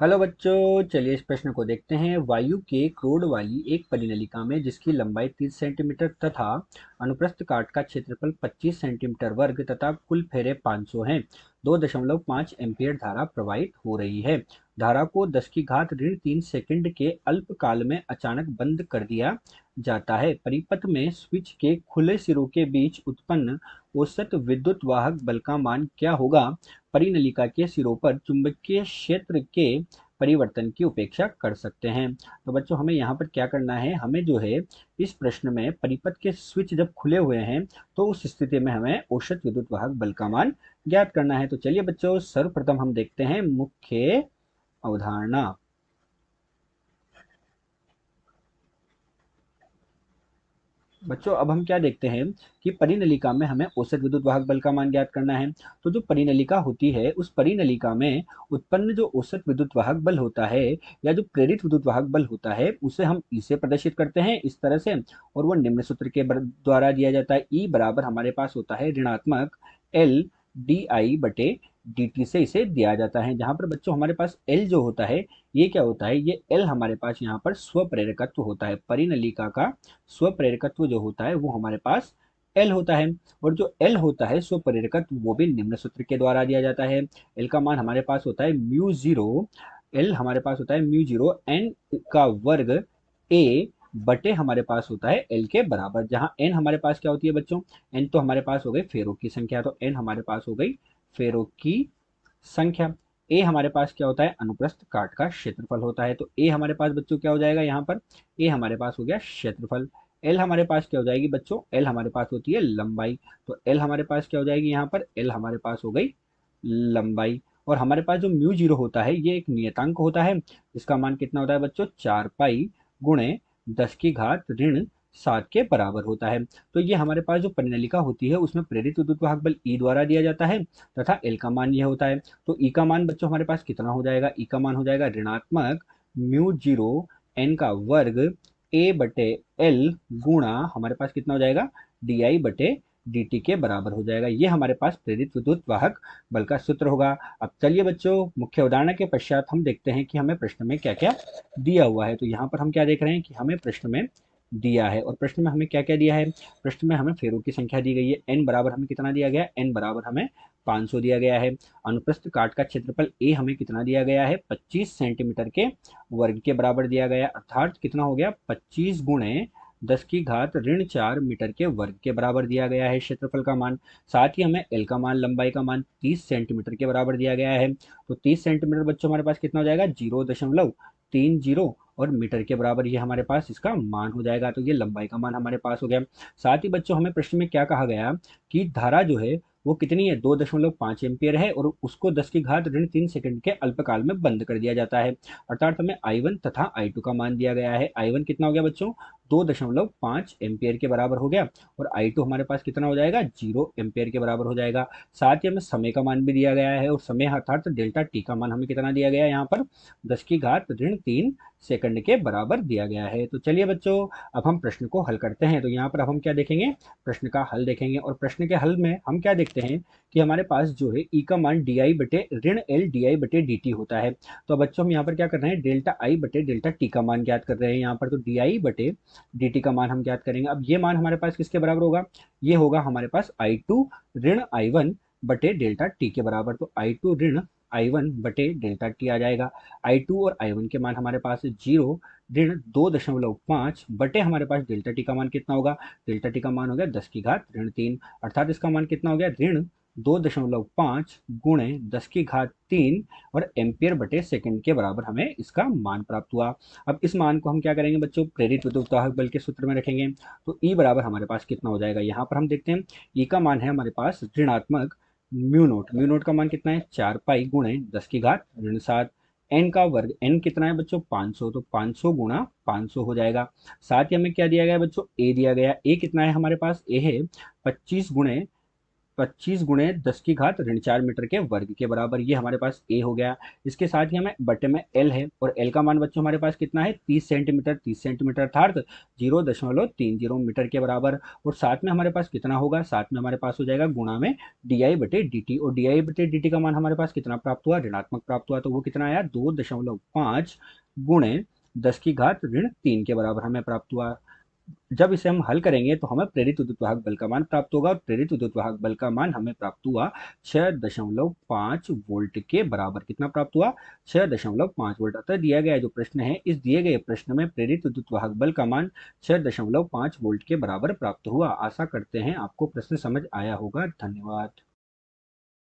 Hello बच्चों, चलिए इस प्रश्न को देखते हैं। वायु के क्रोड वाली एक परिनलिका में जिसकी लंबाई 30 सेंटीमीटर तथा अनुप्रस्थ काट का क्षेत्रफल 25 सेंटीमीटर वर्ग तथा कुल फेरे 500 हैं, 2.5 एम्पीयर धारा प्रवाहित हो रही है। धारा को 10 की घात ऋण 3 सेकंड के अल्पकाल में अचानक बंद कर दिया जाता है। परिपथ में स्विच के खुले सिरों के बीच उत्पन्न औसत विद्युत वाहक बल का मान क्या होगा? परिनलिका के सिरों पर चुंबकीय क्षेत्र के परिवर्तन की उपेक्षा कर सकते हैं। तो बच्चों, हमें यहाँ पर क्या करना है, हमें जो है इस प्रश्न में परिपथ के स्विच जब खुले हुए हैं तो उस स्थिति में हमें औसत विद्युत वाहक बल का मान ज्ञात करना है। तो चलिए बच्चों, सर्वप्रथम हम देखते हैं मुख्य अवधारणा। बच्चों, अब हम क्या देखते हैं कि परिनलिका में हमें औसत विद्युत वाहक बल का मान ज्ञात करना है। तो जो परिनलिका होती है, उस परिनलिका में उत्पन्न जो औसत विद्युत वाहक बल होता है या जो प्रेरित विद्युत वाहक बल होता है, उसे हम ई से प्रदर्शित करते हैं इस तरह से। और वो निम्न सूत्र के द्वारा दिया जाता है। ई बराबर हमारे पास होता है ऋणात्मक एल डी आई बटे डी टी से इसे दिया जाता है। जहां पर बच्चों हमारे पास एल जो होता है, ये क्या होता है, ये एल हमारे पास यहाँ पर स्वप्रेरकत्व होता है। परिनलिका का स्वप्रेरकत्व जो होता है वो हमारे पास एल होता है। और जो एल होता है स्वप्रेरकत्व, वो भी निम्न सूत्र के द्वारा दिया जाता है। एल का मान हमारे पास होता है म्यू जीरो, एल हमारे पास होता है म्यू जीरो एन का वर्ग ए बटे हमारे पास होता है एल के बराबर। जहाँ एन हमारे पास क्या होती है बच्चों, एन तो हमारे पास हो गई फेरों की संख्या, तो एन हमारे पास हो गई फेरों की संख्या। ए हमारे पास क्या होता है, अनुप्रस्थ काट का क्षेत्रफल होता है। तो ए हमारे पास बच्चों क्या हो जाएगा, यहाँ पर ए हमारे पास हो गया क्षेत्रफल। एल हमारे पास क्या हो जाएगी बच्चों, एल हमारे पास होती है लंबाई। तो एल हमारे पास क्या हो जाएगी, यहाँ पर एल हमारे पास हो गई लंबाई। और हमारे पास जो म्यू जीरो होता है, ये एक नियतांक होता है। इसका मान कितना होता है बच्चों, 4 पाई गुणे 10 की घात ऋण 7 के बराबर होता है। तो ये हमारे पास जो परिनलिका होती है, उसमें प्रेरित विद्युत वाहक बल ई द्वारा दिया जाता है तथा एल का मान यह होता है। तो ई का मान बच्चों हमारे पास कितना हो जाएगा, ई का मान हो जाएगा ऋणात्मक म्यू जीरो एन का वर्ग ए बटे एल गुणा हमारे पास कितना हो जाएगा, डी आई बटे डी टी के बराबर हो जाएगा। ये हमारे पास प्रेरित विद्युत वाहक बल का सूत्र होगा। अब चलिए बच्चों, मुख्य उदाहरण के पश्चात हम देखते हैं कि हमें प्रश्न में क्या क्या दिया हुआ है। तो यहाँ पर हम क्या देख रहे हैं कि हमें प्रश्न में दिया है, और प्रश्न में हमें क्या क्या दिया है। प्रश्न में हमें फेरों की संख्या दी गई है। एन बराबर हमें कितना दिया गया, एन बराबर हमें 500 दिया गया है। अनुप्रस्थ काट का क्षेत्रफल ए हमें कितना दिया गया है, 25 सेंटीमीटर के वर्ग के बराबर दिया गया है। अर्थात कितना हो गया, 25 गुणे 10 की घात ऋण 4 मीटर के वर्ग के बराबर दिया गया है क्षेत्रफल का मान। साथ ही हमें एल का मान, लंबाई का मान 30 सेंटीमीटर के बराबर दिया गया है। तो 30 सेंटीमीटर बच्चों हमारे पास कितना हो जाएगा, 0.30 और मीटर के बराबर ये हमारे पास इसका मान हो जाएगा। तो ये लंबाई का मान हमारे पास हो गया। साथ ही बच्चों हमें प्रश्न में क्या कहा गया कि धारा जो है वो कितनी है, 2.5 एम्पियर है, और उसको 10 की घात ऋण 3 सेकंड के अल्पकाल में बंद कर दिया जाता है। अर्थात हमें I1 तथा I2 का मान दिया गया है। I1 कितना हो गया बच्चों, 2.5 एम्पियर के बराबर हो गया। और I2 हमारे पास कितना हो जाएगा, 0 एम्पियर के बराबर हो जाएगा। साथ ही हमें समय का मान भी दिया गया है, और समय अर्थात डेल्टा टी का मान हमें कितना दिया गया है, यहाँ पर 10 की घात ऋण 3 सेकंड के बराबर दिया गया है। तो चलिए बच्चों, अब हम प्रश्न को हल करते हैं। तो यहाँ पर अब हम क्या देखेंगे, प्रश्न का हल देखेंगे। और प्रश्न के हल में हम क्या देखते हैं कि हमारे पास जो है ई का मान डी आई बटे ऋण एल डी आई बटे डी टी होता है। तो बच्चों हम यहाँ पर क्या कर रहे हैं, डेल्टा आई बटे डेल्टा टी का मान ज्ञात कर रहे हैं यहाँ पर। तो डी आई बटे डी टी का मान हम ज्ञात करेंगे। अब ये मान हमारे पास किसके बराबर होगा, ये होगा हमारे पास I2 ऋण I1 बटे डेल्टा टी के बराबर। तो I2 ऋण I1 बटे डेल्टा टी आ जाएगा। I2 और I1 के मान हमारे पास 0 ऋण 2.5 बटे हमारे पास डेल्टा टी का मान कितना होगा, डेल्टा टी का मान हो गया 10 की घात ऋण 3। अर्थात इसका मान कितना हो गया, ऋण 2.5 गुणे 10 की घात 3 और एम्पियर बटे सेकंड के बराबर हमें इसका मान प्राप्त हुआ। अब इस मान को हम क्या करेंगे बच्चों, प्रेरित विद्युत वाहक बल के सूत्र में रखेंगे। तो ई बराबर हमारे पास कितना हो जाएगा, यहाँ पर हम देखते हैं ई का मान है हमारे पास ऋणात्मक म्यू नोट। म्यू नोट का मान कितना है, 4 पाई गुणे 10 की घात ऋण 7। एन का वर्ग, एन कितना है बच्चों, 500, तो 500 गुणा 500 हो जाएगा। साथ ही हमें क्या दिया गया है बच्चों, ए दिया गया। ए कितना है हमारे पास, ए है 25 गुणे 25 गुणे 10 की घात ऋण 4 मीटर के वर्ग के बराबर। ये हमारे पास ए हो गया। इसके साथ ही हमें बटे में एल है, और एल का मान बच्चों हमारे पास कितना है, 30 सेंटीमीटर। 30 सेंटीमीटर अर्थात 0.30 मीटर के बराबर। और साथ में हमारे पास कितना होगा, साथ में हमारे पास हो जाएगा गुणा में डी आई बटे डी टी। और डी आई बटे डी टी का मान हमारे पास कितना प्राप्त हुआ, ऋणात्मक प्राप्त हुआ। तो वो कितना आया, 2.5 गुणे 10 की घात ऋण 3 के बराबर हमें प्राप्त हुआ। जब इसे हम हल करेंगे तो हमें प्रेरित विद्युत वाहक बल का मान प्राप्त होगा, और प्रेरित विद्युत वाहक बल का मान हमें प्राप्त हुआ 6.5 वोल्ट के बराबर। कितना प्राप्त हुआ, 6.5 वोल्ट। अतः दिया गया जो प्रश्न है, इस दिए गए प्रश्न में प्रेरित विद्युत वाहक बल का मान 6.5 वोल्ट के बराबर प्राप्त हुआ। आशा करते हैं आपको प्रश्न समझ आया होगा। धन्यवाद।